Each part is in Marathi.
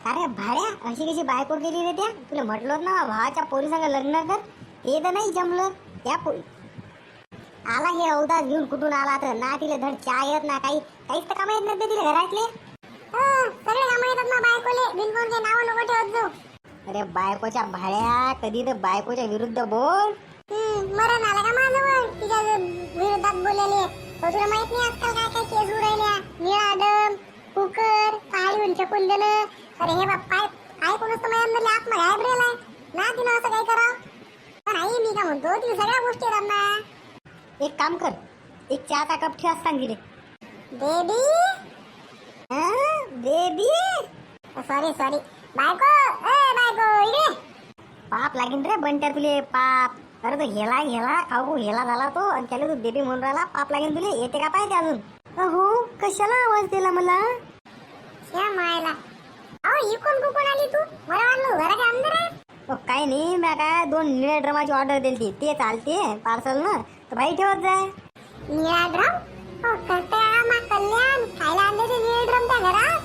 अरे भाड्या अशी कशी बायको केली रे त्या? तुला म्हटलं ना भावाच्या पोरी संग लग्न कर, ते तर नाही जमलं. त्या पोरी आला हे अवदास घेऊन कुठून आला तर ना तिला धड चहा येत ना काहीच तर काम येत नाही तिला घरातले. सगळे काम येतात ना बायकोले, बिनकोणचे नाव नको ठेवत जाऊ. अरे बायकोच्या भाड्या कधी तर बायकोच्या विरुद्ध बोल. मरण आला का माझ्यावर तिच्या विरोधात बोलले? तुला माहित नाही आजकाल काय काय केस उडायल्या, निळा डम, कुकर, पाळीहून फेकून दिलं. अरे हे बाप काय कोणच तर माझ्या आत्मा गायब राहिलाय ना, तिनं असं काही करावं. पण आई मी काय म्हणतो, तिला सगळ्या गोष्टी येतात ना. एक काम कर, एक चहाचा कप ठेवा सांग रे. बेबी बेबी सॉरी बायको इकडे. पाप लागेल रे बंट्या तुले, पाप. अरे तो हेला खाऊ हेला झाला तो आणि त्याला तू बेबी म्हणून राहिला. पाप लागेल तुले, येते का पाहिजे अजून? अहो कशाला आवाज दिला मला? मायला अहो इकून कुकून आली तू? मला वाटलं घराच्या अंदर आहे. काही नाही, मी काय 2 निळ्या ड्रमाची ऑर्डर दिली, ते चालते पार्सल ना, तर भाई ठेवत जाय. निळा ड्रम? कल्याण खायला आणले ते निळे ड्रम त्या घरात?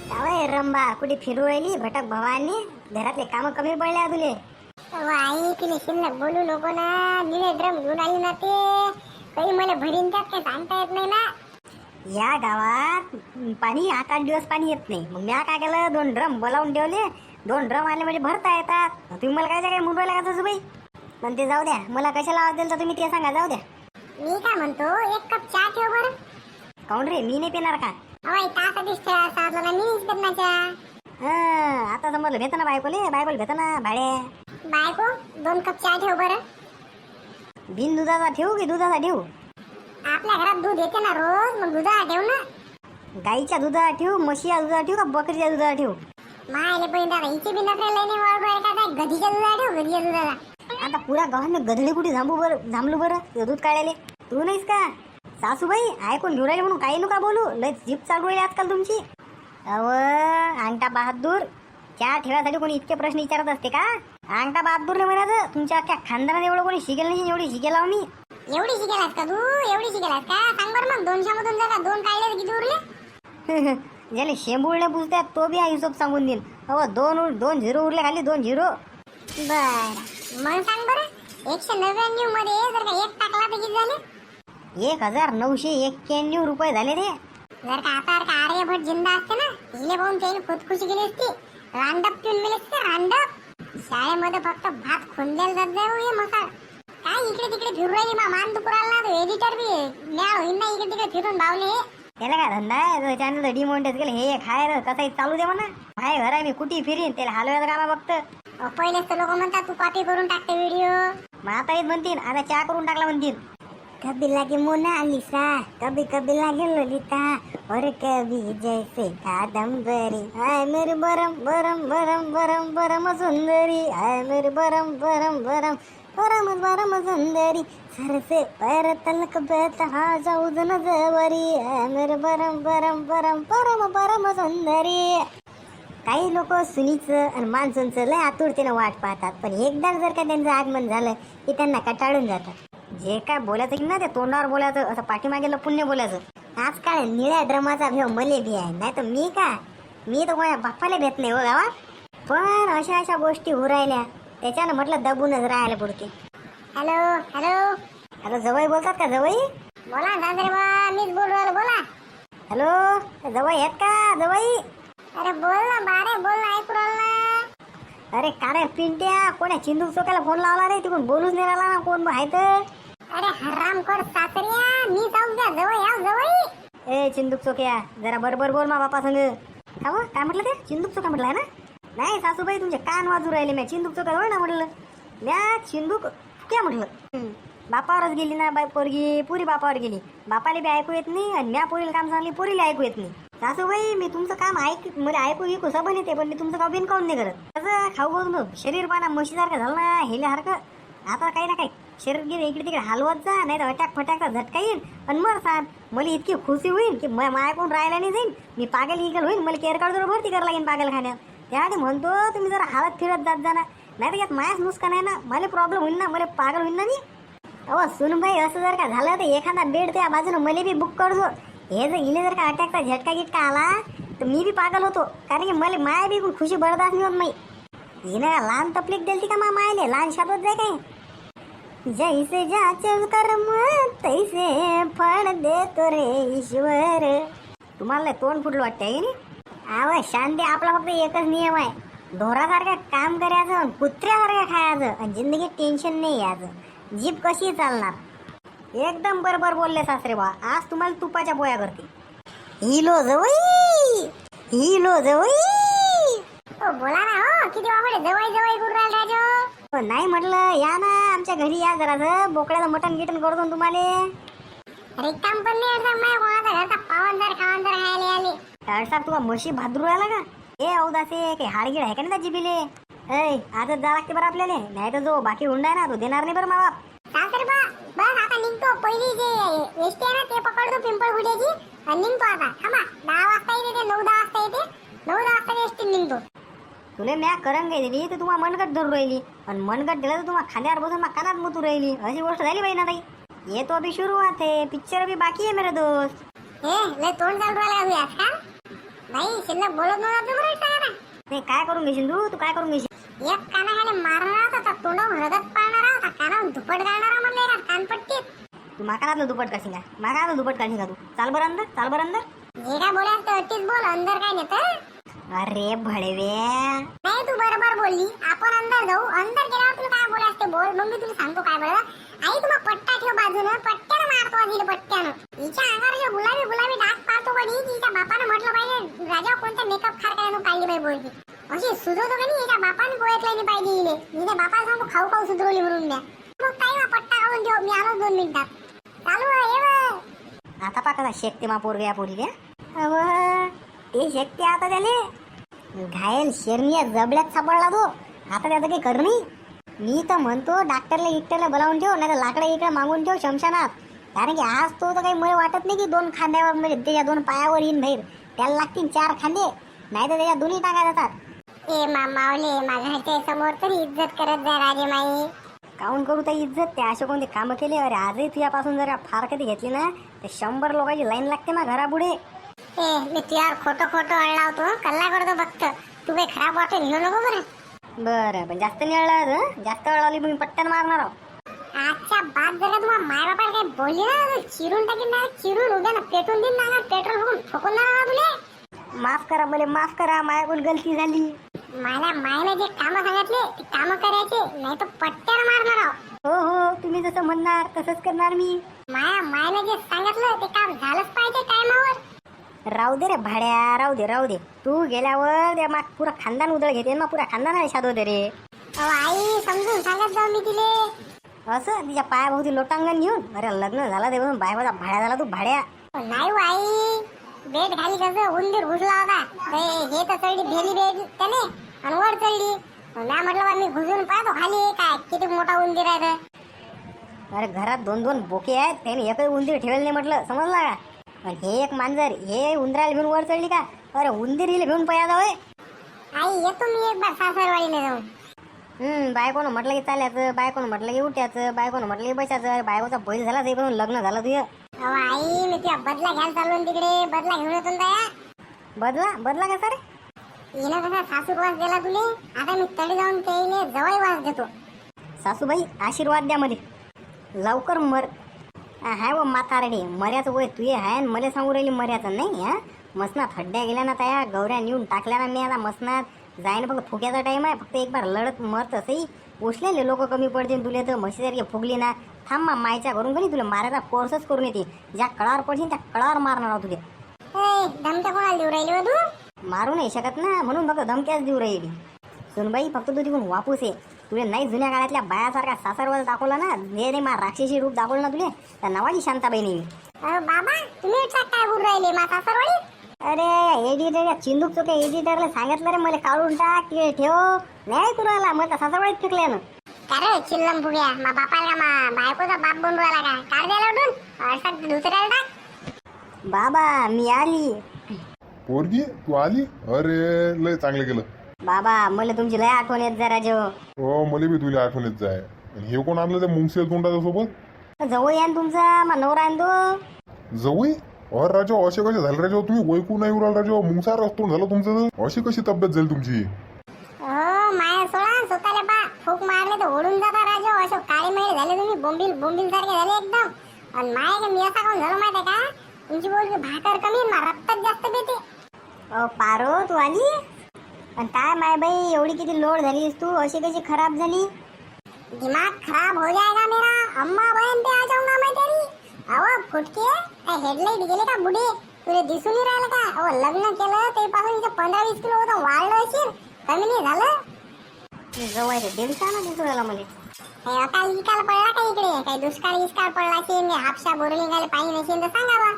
काय रंबा कुठे फिरू राहिली भटक भवानी? घरातले काम कमी पडले तुले. आई तिने शिल्लक बोलू नको ना. निळे ड्रम घेऊन आली ना, ते काही मला भरीन त्यात काही सांगता येत नाही ना. या गावात पाणी 8 दिवस पाणी येत नाही. मग मी काय केलं, 2 ड्रम बोलावून ठेवले. 2 ड्रम आले म्हणजे भरता येतात. तुम्ही मला काय मुंबईला का बाई? पण ते जाऊ द्या, मला कशाला आवाज दिला तुम्ही ते सांगा. जाऊ द्या. मी काय म्हणतो, 1 कप चहा ठेव बरं. काऊन रे, मी नाही पिणार का? आता समजलं, भेट ना बायकोले भेट ना भाडे. बायको 2 कप चहा ठेव बरं. बिन दुधाचा ठेवू की दुधाचा ठेवू? आपल्या घरात दूध येते ना रोज, मग दुधाचा ठेव ना. गाईच्या दुधाचा ठेवू, म्हशीच्या दुधाचा ठेवू का बकरीच्या दुधाचा ठेवू? मायले पण हिचे बिन गधीच्या दुधाचा ठेव, गधीच्या दुधाचा. आता पुरा गावाने गधडी कुठे थांबलू बरं दूध काढायला? तू नाहीस का? सासूबाई ऐकून घेऊन राहिले म्हणून काही नका बोलू. लय जीप चालू राहिली आजकाल तुमची. अव अंगठा बहादूर, चहा ठेवायसाठी कोणी इतके प्रश्न विचारत असते का? अंगठा बहादूरने म्हणायचं. तुमच्या अख्ख्या खानदानात एवढं कोणी शिकेल नाही, एवढी शिकेल मी. एवढी शिकेलास का तू? एवढी शिकेलास का? सांग बरं मग. 200 मधून जरा 2 काढले किती उरले? ज्याला शेंबुळने पुसतात तो बी हा हिशोब सांगून देईल. अहो 2 झिरो उरले, खाली 2 झिरो. बर मग सांग बरं, 199 मध्ये जर का 1 टाकला तर किती झाले? 1991 रुपये झाले रे. जर का आता आर्यभट जिंदा असते ना, हिले पाहून त्याने खुदखुशी केली असती. रांडप पिऊन मिळेल असते, रांडप. शाळेमध्ये फक्त भात खोंद्याला जात जाऊ हे मसाळ. काय इकडे तिकडे फिरू राहिली मान दुपुराला ना. एडिटर बी न्या होईन ना इकडे तिकडे फिरून बावले. त्याला काय धंदा आहे? चॅनल डिमोनिटाईज केलं, हे खाय कसंही चालू दे म्हणा. हाय घर आहे, मी कुठे फिरीन, त्याला हलवायचं कामा बघत. पहिलेच तर लोक म्हणतात तू कॉपी करून टाकते व्हिडिओ. मग आता येत म्हणतील, आता चहा करून टाकला म्हणतील. कभी लागे मोनालिसा, कभी कभी लागे ललिता, और कभी जैसे Kadambari. I Mary Baram Baram Baram Baram Baram Sundari, I Mary Baram Baram Baram Baram Baram Sundari, sir से पैर तलक बहता जाऊ नजवरी, आय मेरी बरम बरम बरम बरम बरम सुंदरी. काही लोक सुनीचं आणि मान्सूनचं लय आतुरतेनं वाट पाहतात, पण एकदा जर का त्यांचं आगमन झालं की त्यांना कटाळून जातात. जे काय बोलायचं की ना ते तोंडावर बोलायचं, असं पाठीमागे पुण्य बोलायचं. आजकाल निळ्या ड्रमाचा भेव मले बी आहे, नाही तर मी तर कोणा बाप्पाला भेट नाही हो गावात. पण अशा गोष्टी होऊ राहिल्या, त्याच्यानं म्हटलं दबूनच राहायला पुढते. हॅलो जवळ बोलतात का? जवळ बोला साजरे बा, मीच बोल राहिलो, बोला. हॅलो जवळ येत का? जवळ अरे बोल ना बारे, बोल ना, ऐकू राहिला ना. अरे का रे पिंट्या, कोण्या चिंदूक चोक्याला फोन लावला रे? तिकडून बोलूच नाही राहिला ना कोण आहेत? अरे हरामखोर सासऱ्या, मी जाऊ द्या, जवळ या जवळ. ए चिंदूक चोक्या, जरा बरोबर बोल मा बापा संग. काय म्हटलं ते? चिंदूक चोक्या म्हटलं आहे ना? नाही सासूबाई तुमचे कान वाजू राहिले. मी चिंदूक चोक्या होय ना म्हटलं. म्या चिंदूक क्या म्हटलं? बापावरच गेली ना बाई पोरगी, पुरी बापावर गेली. बापाला बी ऐकू येत नाही आणि म्या पोरीला काम सांगली, पोरीला ऐकू येत नाही. सासूबाई मी तुमचं काम मला ऐकू येऊ सबन येते, पण मी तुमचं काम बिन काऊन नाही करत. कसं खाऊ बोलून शरीर पाना म्हशीसारखं झालं ना, हेल्यासारखं. आता काही ना काही शरीर गेले इकडे तिकडे हलवत जा, नाही तर अटॅक फटाकचा झटका येईल आणि मर सांग. मला इतकी खुशी होईल की मायाकडून राहायला नाही जाईल, मी पागल इगल होईल. मला केअर कार्ड भरती करायला लागेल पागल खाण्यात. त्याआधी म्हणतो तुम्ही जरा हालत फिरत जात जा ना, नाही तर यात मायाच नुकसान आहे ना. मला प्रॉब्लेम होईल ना, मला पागल होईल ना मी. अहो सुनबाई असं जर का झालं तर एखादा बेड त्या बाजूने मला बी बुक करतो. हे जर इले जर का अटॅकचा झटका गिटका आला तर मी बी पागल होतो, कारण की मला माया बी खुशी बर्दाश्त नाही होत नाही. हिनं लहान तपलीक दिलती का मायाले, लहान शाबत जाय काय. जैसे जाचे कर्म तैसे फळ देतो रे ईश्वर. तुम्हाला तोंड फुटलं वाटतं आहे की आवा शांती. आपला फक्त एकच नियम आहे, ढोरासारखं काम करायचं, कुत्र्यासारखं खायचं आणि जिंदगीत टेन्शन नाही यायचं. जीभ कशी चालणार. एकदम बरोबर बोलले सासरे बा. आज तुम्हाला तुपाच्या पोया करते. हिलो जवई, हिलो जवई. बोला ना हो, किती वापरे जवळ जवळ करून राहिला राजो. नाही म्हटलं या ना आमच्या घरी या जरासं, बोकड्याचं मटण गिटन करतो तुम्हाला. रिकाम पण नाही अडसा, माय कोणाचा घरचा पावनदार खावनदार खायला आले. साहेब तुला म्हशी भादरू राहिला का. ए अवदासे काही हाडगीड आहे का नाही त्या जिबीले. ऐ आजच जा लागते बरं आपल्याला, नाही तर जो बाकी हुंडा आहे ना तो देणार नाही बरं मा बाप. सासरे बा बस आता निघतो. पहिली जे एसटी आहे ना ते पकडतो पिंपळगुड्याची आणि निघतो आता. थांबा 10 वाजता येते ते, 9-10 वाजता येते. 9-10 वाजता एसटी निघतो. तुले म्या करंग दिली तर तुम्हाला मनगट धरू राहिली, आणि मनगट दिलं तर तुम्हाला खांद्यावर बसून मग कानात मुतू राहिली. अशी गोष्ट झाली बाई ना ताई. ये तो अभी सुरुवात है, पिक्चर अभी बाकी है मेरे दोस्त. हे लय तोंड चालू राहिला का तुझ्या का नाही. शिल्लक बोलत नव्हता बरं सांगा ना. ते काय करून घेशील तू काय करून घेशील. एक कानाखाली मारणार होता, तोंडावर हृदत पाळणार होता, कानावर दुपट घालणार म्हणले का कानपट्टीत. तू माकानातलं दुपट काढशील का, माकानातलं दुपट काढशील का तू. चाल बरं अंदर, चाल बरं अंदर. जे काय बोलायचं ते अट्टीच बोल, अंदर काय नेतं. अरे भडवे, नाही तू बरोबर बोलली. आपण अंदर जाऊ, अंदर गेल्यावर तुला काय बोलायचं ते बोल, मग मी तुला सांगतो काय बरं. आई तुम्हा पट्टा ठेव बाजूनं, पट्ट्यानं मारतो आधी पट्ट्यानं. हिच्या अंगावर जे गुलाबी गुलाबी डाग पाडतो कधी, तिच्या बापानं म्हटलं पाहिजे राजा कोणत्या मेकअप खारखान्यानं काढली बाई बोलती. अशी सुधरतो का नाही हिच्या बापानं गोळ्यातला नाही पाहिजे हिले. हिच्या बापाला सांगतो खाऊ खाऊ सुधरवली म्हणून द्या. मग काही ना पट्टा काढून ठेव, मी आलो 2 मिनिटात. चालू आहे ये. आता पाका शेकते मा पोरगे या पोरी द्या. अव ते शेकते आता त्याले. घायल शेरणी जबड्यात सापडला तो. आता त्याचं काही कर नाही. मी तर म्हणतो डॉक्टरला बोलावून ठेव, नाही तर लाकडं इकडे मागून ठेव शमशानात. कारण की आज तो तर काही मला वाटत नाही की 2 खांद्यावर म्हणजे त्याच्या 2 पायावर येईन बाहेर. त्याला लागतील 4 खांदे, नाही तर त्याच्या दोन्ही टाका जातात. ए मामावले, माझ्या समोर तरी इज्जत करत जा राजे माई. काऊन करू त्या इज्जत. ते असे कोणते कामं केले. अरे आजही तुझ्यापासून जर फार कधी घेतली ना तर 100 लोकांची लाईन लागते ना घरापुढे. ए मी तुझ्यावर खोटं अडलावतो, कल्ला करतो फक्त. तू काही खराब वाटून घेऊ नको बरं. बरं पण जास्त नाही अडला, जास्त अडवली मी पट्ट्यानं मारणार आहो. आजच्या बाद जर का तुम्हाला माय बापाला काही बोलली ना, चिरून टाकीन ना, चिरून उद्या ना पेटून देईन ना, पेट्रोल भरून ठोकून ना तुले. माफ करा मला, माफ करा. माझ्याकडून गलती झाली. मायला जे कामं सांगितले ते कामं करायचे, नाही तर पट्ट्यानं मारणार आहो. हो हो तुम्ही जसं म्हणणार तसंच करणार मी. मायला जे सांगितलं ते काम झालंच पाहिजे टायमावर. राहू दे रे भाड्या, राहू दे. तू गेल्यावर ते मग पुरा खानदान उदळ घेते, मग पुरा खानदान शादवते रे. आई समजून सांगत जाऊ मी तिले. असं तिच्या पायाभोवती लोटांगण घेऊन. अरे लग्न झालं ते म्हणून बायकोचा भाड्या झाला तू भाड्या. नाही आई, बेड खाली कसं उंदीर घुसला होता. हे तर चढली भेली बेड त्याने आणि वर चढली. मी म्हटलं मी घुसून पाहतो खाली काय किती मोठा उंदीर आहे तर. अरे घरात 2-2 बोके आहेत, त्याने एकही उंदीर ठेवलं नाही म्हटलं, समजला का. आणि हे एक मांजर, हे उंदराला घेऊन वर चढली का. अरे उंदीर हिला घेऊन पयादा होय. आई येतो मी एक बार सासरवाडीने जाऊन. बायकोनं म्हटलं की चाल्याचं, बायकोनं म्हटलं की उठायचं, बायकोनं म्हटलं की बसायचं. बायकोचा बैल झाला ते पण लग्न झालं तुझं. आई मी तुझ्या बदला घ्यायला चाललो तिकडे, बदला घेऊन येतो दया. बदला कसा रे. हिनं कसा सासूर वास दिला तुले, आता मी तडी जाऊन त्याने जवळ वास देतो. सासूबाई आशीर्वाद द्या मध्ये. लवकर मर. हाय व म्हातारडे, मर्याचं वय तुझे आहे आणि मला सांगू राहिली मर्याचं नाही. हा मसनात हड्ड्या गेल्या ना तया, गौऱ्या नेऊन टाकल्या ना मी आता मसनात. जाईन फक्त फुग्याचा टाइम आहे, फक्त एक बार लढत मरत असंही. उचलेले लोक कमी पडतील तुले तर. म्हशीसारखी फुगली ना, थांब मा मायच्या घरून कधी तुला मारायचा कोर्सच करून येते. ज्या कळावर पडशील त्या कळावर मारणार आहोत तुले. धमक्या कोणाला देऊ राहिली हो तू. मारू नाही शकत ना, म्हणून फक्त धमक्याच देऊ राहिली. सुनबाई फक्त तू तिकडून वापूस आहे. तुले नाही जुन्या काळातल्या बायासारखा सासरवाद दाखवला ना, ने मा राक्षसी रूप दाखवलं ना तुले, त्या नावाची शांताबाई नाही. बाबा तुम्ही काय बोलू राहिले मा सासरवाडी. अरे एडिटर चिंदूक चोके एडिटरला सांगितलं रे मला काढून टाक की ठेव. नाही तुला मग सासरवाडीत फिकल्या ना. अरे चिल्लम फुग्या मा बापाला का मा बायकोचा बाप बनू राहिला का. काढ द्यायला उठून अर्थात दुसऱ्याला टाक. बाबा मी आली. पोरगी तू आली. अरे लय चांगलं केलं बाबा, मला तुमची लय आठवण येत जरा जो. हो मला बी तुला आठवण येत जाय. हे कोण आणलं त्या मुंगसेल तोंडाच्या सोबत. जवळ या ना तुमचा मा नवरा आहे ना तो. जवई. अरे राजा असे कसे झाले राजा तुम्ही वैकू नाही उराल राजा मुंगसार असतो झालं तुमचं अशी कशी तब्येत झाली तुमची हो माया सोडा स्वतःला बा फूक मारले तर ओढून जाता राजा अशोक काळे महिने झाले तुम्ही बोंबील बोंबील सारखे झाले एकदम आणि माया मी असा कोण झालो माहिती आहे का तुमची बोलकी भाकर कमी मा रक्तच जास्त देते अ पारो तू आली आणि काय माय बाई एवढी किती लोड झालीस तू अशी कशी खराब झाली दिमाग खराब हो जाएगा मेरा अम्मा बहन पे आ जाऊंगा मैं तेरी अहो फुटके काय हेडलाईट गेले का बुडे तुला दिसून नाही राहिलं का अहो लग्न केलं ते पासून 15-20 किलो होतं वाढलं असेल कमी नाही झालं जवळ दीडशा ना दिसून राहिला मला हे अकाल विकाल पडला का इकडे काही दुष्काळ विस्काळ पडला असेल हापशा बोरलिंगाला पाणी नसेल तर सांगा बा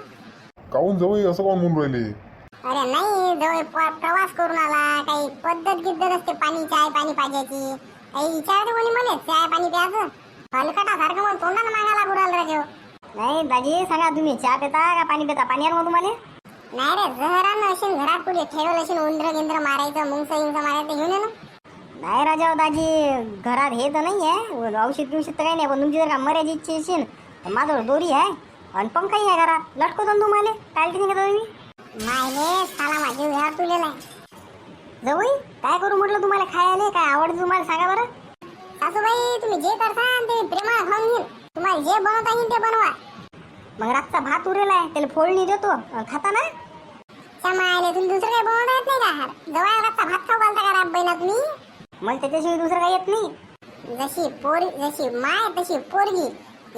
काहून जवळ असं कोण म्हणून राहिले अरे नाही जवळ प्रवास करून आला काही पद्धत गिद्धत असते पाणी चाय पाणी पाजायची काही विचारते कोणी म्हणे चाय पाणी प्यायचं हलकटासारखं मग तोंडानं मागायला गुराल राजो नाही दाजी सांगा तुम्ही चहा पिता का पाणी पिता पाणी मग तुम्हाला नाही रे जहरानं असेल घरात कुठे ठेवलं असेल उंदर गिंद्र मारायचं मुंगस इंगस मारायचं घेऊन ये ना नाही राजा दाजी घरात हे तर नाही आहे औषध बिवषध तर काही नाही पण तुमची जर का मर्यादा इच्छा असेल तर माझ्यावर दोरी आहे आणि पंखाही आहे घरात लटकवतो ना तुम्हाला काय नाही का तुम्ही मायने साला माझी घरात तुलेला जवळ काय करू म्हटलं तुम्हाला खायला काय आवडतं तुम्हाला सांगा बरं सासूबाई तुम्ही जे करता ते प्रेमाने खाऊन घेईन तुम्हाला जे बनवता येईल ते बनवा मग रातचा भात उरेला आहे त्याला फोडणी देतो खाता ना मायले तुम्ही दुसरं काही बनवता येत नाही का जवळ रातचा भात खाऊ घालता का राब बहिणा तुम्ही मला त्याच्याशिवाय दुसरं काही येत नाही जशी माय तशी पोरगी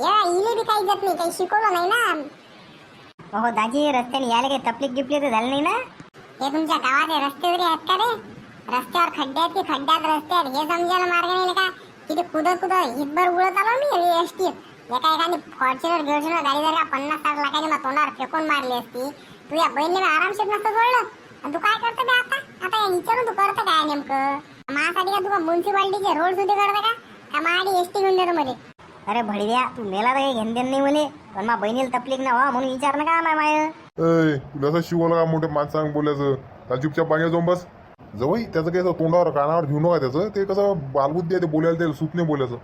या इले बी काही येत नाही काही शिकवलं नाही ना हो दाजी रस्त्याने यायला काही तपलीक गिपली तर झालं नाही ना हे तुमच्या गावाचे रस्ते वगैरे आहेत का रे रस्त्यावर खड्डे आहेत की खड्ड्यात रस्ते आहेत हे समजायला मार्ग नाही का किती कुदत हितभर उडत आलो मी एसटी एका एकाने फॉर्च्युनर गिर्च्युनर गाडी जर का 50-60 लाखाची मग तोंडावर फेकून मारली असती तुझ्या बहिणीने आरामशीर नसतं सोडलं आणि तू काय करतं बे आता विचारून तू करतं काय नेमकं माझ्यासाठी का तुला म्युन्सिपाल्टीचे रोड सुद्धा करतं का माझी एसटी घेऊन देतो मध्ये अरे भडव्या तू मेला तर काही घेण देण नाही मले पण मा बहिणीला तपलीक ना व्हा म्हणून विचार ना का माय ऐ तुला असं शिकवलं का मोठे माणसांग बोलायचं त्याला चुपचाप बांग्या जाऊन बस जवळ त्याचं काही असं तोंडावर कानावर घेऊ नका त्याचं ते कसं बालबुद्धी आहे ते बोलायला ते सूत नाही बोलायचं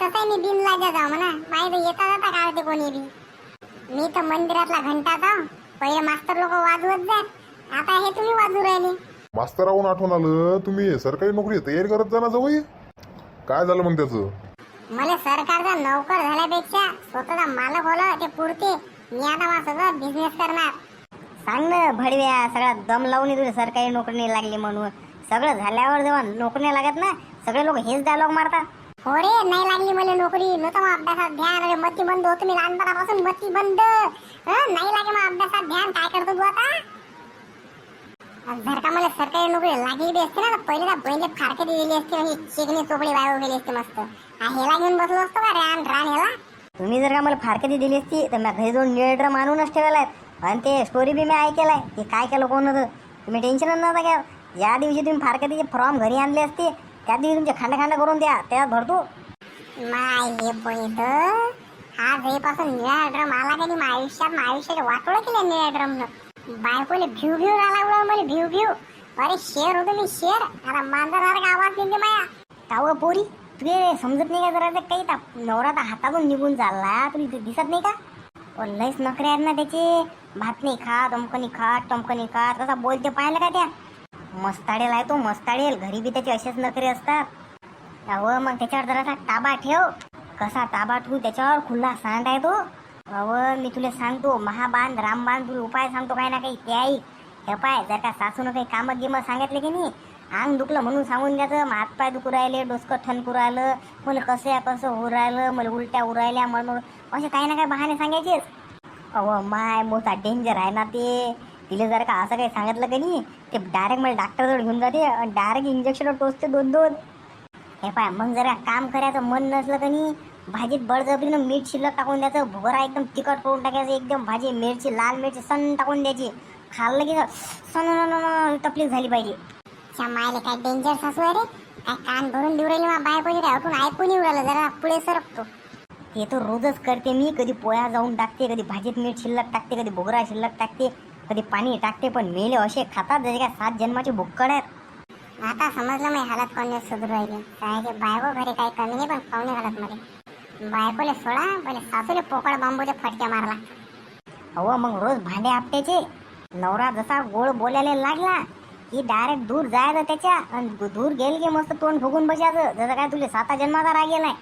तसंही मी बिन लाजा जाऊ म्हणा माहिती येता जाता काढते कोणी बी मी तर मंदिरातला घंटा जाऊ पहिले मास्तर लोक वाजवत जात आता हे तुम्ही वाजू राहिले मास्तराहून आठवण आलं तुम्ही सरकारी नोकरी तयारी करत जा ना जवळ काय झालं मग त्याचं मला सरकारचा नोकर झाल्यापेक्षा स्वतःचा मालक होलं ते पुरते मी आता मला सगळं बिझनेस करणार सांग ना भडव्या सगळा दम लावून तुझ्या सरकारी नोकरी नाही लागली म्हणून सगळं झाल्यावर जेव्हा नोकरी नाही लागत ना सगळे लोक हेच डायलॉग मारतात हो रे नाही लागली मला नोकरी नव्हतं मग अभ्यासात ध्यान अरे मती बंद होतो मी लहानपणापासून मती बंद नाही लागे मग अभ्यासात ध्यान काय करतो तू आता जर का मला सरकारी नोकरी लागली असते ना तर पहिले त्या बहिणी फारके दिली असते म्हणजे चिकणी चोपडी बायो गेली असते मस्त हेला घेऊन बसलो असतो का रान हेला तुम्ही जर का मला फारकती दिली असती तर मी घरी जाऊन निळे ड्रम आणूनच ठेवला आहे आणि ते स्टोरी बी मी ऐकलाय ते काय केलं कोण होतं तुम्ही टेन्शनच नव्हता घ्या ज्या दिवशी तुम्ही फारकतीचे फॉर्म घरी आणले असते त्या दिवशी तुमचे खांड करून द्या त्यात भरतो माय हे पण आज हेपासून निळा ड्रम आला कधी आयुष्याचे वाटोळं केलं निळ्या ड्रमनं बायकोले भ्यू आला उडा मला भ्यू अरे शेर होतो मी शेर आता मांजरासारखा आवाज देते माया काव पोरी तुझे समजत नाही का जरा ते काही नवरा तर हातातून निघून चालला तुला ते दिसत नाही का लयच नखरे आहेत ना त्याचे भात नाही खा टमकनी खा तसा बोलते पाहिलं का त्या मस्ताडेल आहे तो मस्ताडेल घरी बी त्याचे असेच नखरे असतात अहो मग त्याच्यावर जरासा ताबा ठेव कसा ताबा ठेवू त्याच्यावर खुल्ला सांड आहे तो अहो मी तुला सांगतो महाबाण रामबाण तुला उपाय सांगतो काय ना काही ते आई हे पाय जर का सासूनं काही कामं गिमं सांगितले की नाही अंग दुखलं म्हणून सांगून द्यायचं हातपाय दुखू राहिले डोसकं ठणकू राहिलं मला कसं होऊ राहिलं मला उलट्या उरायल्या म्हणून असे काही ना काही बहाणे सांगायचेच अहो माय मोठा डेंजर आहे ना ते तिला जर का असं काही सांगितलं की नाही ते डायरेक्ट मला डॉक्टरजवळ घेऊन जाते आणि डायरेक्ट इंजेक्शन टोचते 2 हे पाय मग जर काम करायचं मन नसलं की नाही भाजीत बळजबरीनं मीठ शिल्लक टाकून द्यायचं भुगरा एकदम तिखट करून टाकायचं एकदम भाजी मिरची लाल मिरची सण टाकून द्यायची खाल्लं की सण तकलीफ झाली पाहिजे मायले काय डेंजर सासू आहे रे काय कान भरून देऊ राहिली बाय पाहिजे ऐकून ऐकून येऊ राहिलं जरा पुढे सरकतो हे तर रोजच करते मी कधी पोळ्या जाऊन टाकते कधी भाजीत मीठ शिल्लक टाकते कधी भुगरा शिल्लक टाकते कधी पाणी टाकते पण मेले असे खातात जसे काय 7 जन्माचे भुक्कड आहेत आता समजलं मी हालत कोणी सुधरू राहिली काय बायको घरी काही कमी नाही पण पाहुणे घालत मध्ये बायकोले सोडा पहिले सासूले पोकळ बांबूचे फटके मारला अहो मग रोज भांडे आपट्याचे. नवरा जसा गोड बोलायला लागला की डायरेक्ट दूर जायचं त्याच्या, आणि दूर गेल की मस्त तोंड फुगून बसायचं, जसं काय तुला 7 जन्माचा राग गेलाय.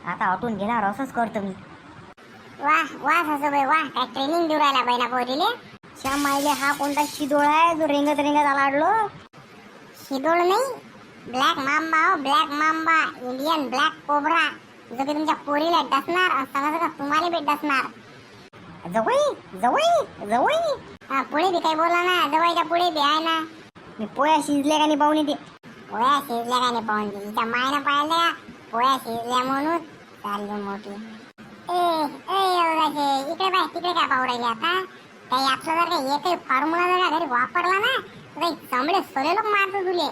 आता हटून घेणार असंच करतो मी. वाह वाह सासूबाई वाह, काय ट्रेनिंग देऊ राहिला बहिणा पोरीले. श्याम मायले हा कोणता शिदोळा आहे जो रेंगत रेंगत आला आडलो. शिदोळ नाही, ब्लॅक मांबा हो, black Mamba, Indian black cobra, जो की तुमच्या पोरीला डसणार आणि समजा का तुम्हाला बी डसणार. जवई जवई जवई, हा, पुढे बी काही बोला ना, जवळच्या पुढे बी आहे ना. मी पोया शिजले का नाही पाहुणे ते. पोया शिजल्या का नाही पाहून तिच्या मायनं पाहिलं का पोया शिजल्या म्हणून चालली मोठी. एवढाचे इकडे बाय तिकडे काय पाहू राहिले आता. काही आपलं जर काही एकही फॉर्म्युला जर का घरी वापरला ना तर काही चांगले सोले लोक मारतो तुले.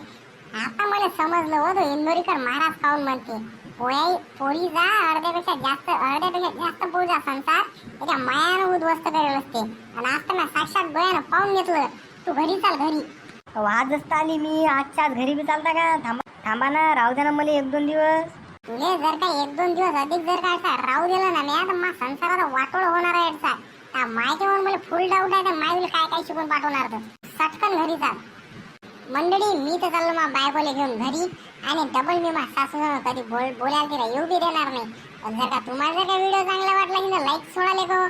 आता मला समजलं हो, तो इंदोरीकर महाराज खाऊन म्हणते पोळीचा अर्ध्यापेक्षा जास्त पोळीचा संसार त्याच्या मायानं उद्ध्वस्त करेल असते. आणि आता ना साक्षात डोळ्यानं पाहून घेतलं. तू घरी चाल घरी. आजच आली मी, आजच्याच घरी बी चालता का. थांबा ना, राहू द्या ना मला 1-2 दिवस. तुले जर का 1-2 दिवस अधिक जर का असा राहू दिला ना मी, तर मग संसाराचा वाटोळ होणार आहे. त्या मायच्यावर मला फुल डाऊट आहे, तर माय काय काय शिकून पाठवणार तर. सटकन घरी चाल. मंडळी मी तर चाललो मा बायकोले घेऊन घरी, आणि डबल मी मा सासू कधी बोलायला तिला येऊ बी देणार नाही. पण जर का तुम्हाला जर का व्हिडिओ चांगला वाटला की लाईक सोडा लेको,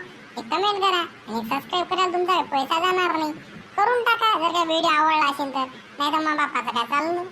कमेंट करा आणि सबस्क्राईब करायला तुमचा पैसा जाणार नाही. करून टाका जर का व्हिडिओ आवडला असेल तर. नाही तर मग बापाचं काय चाललं.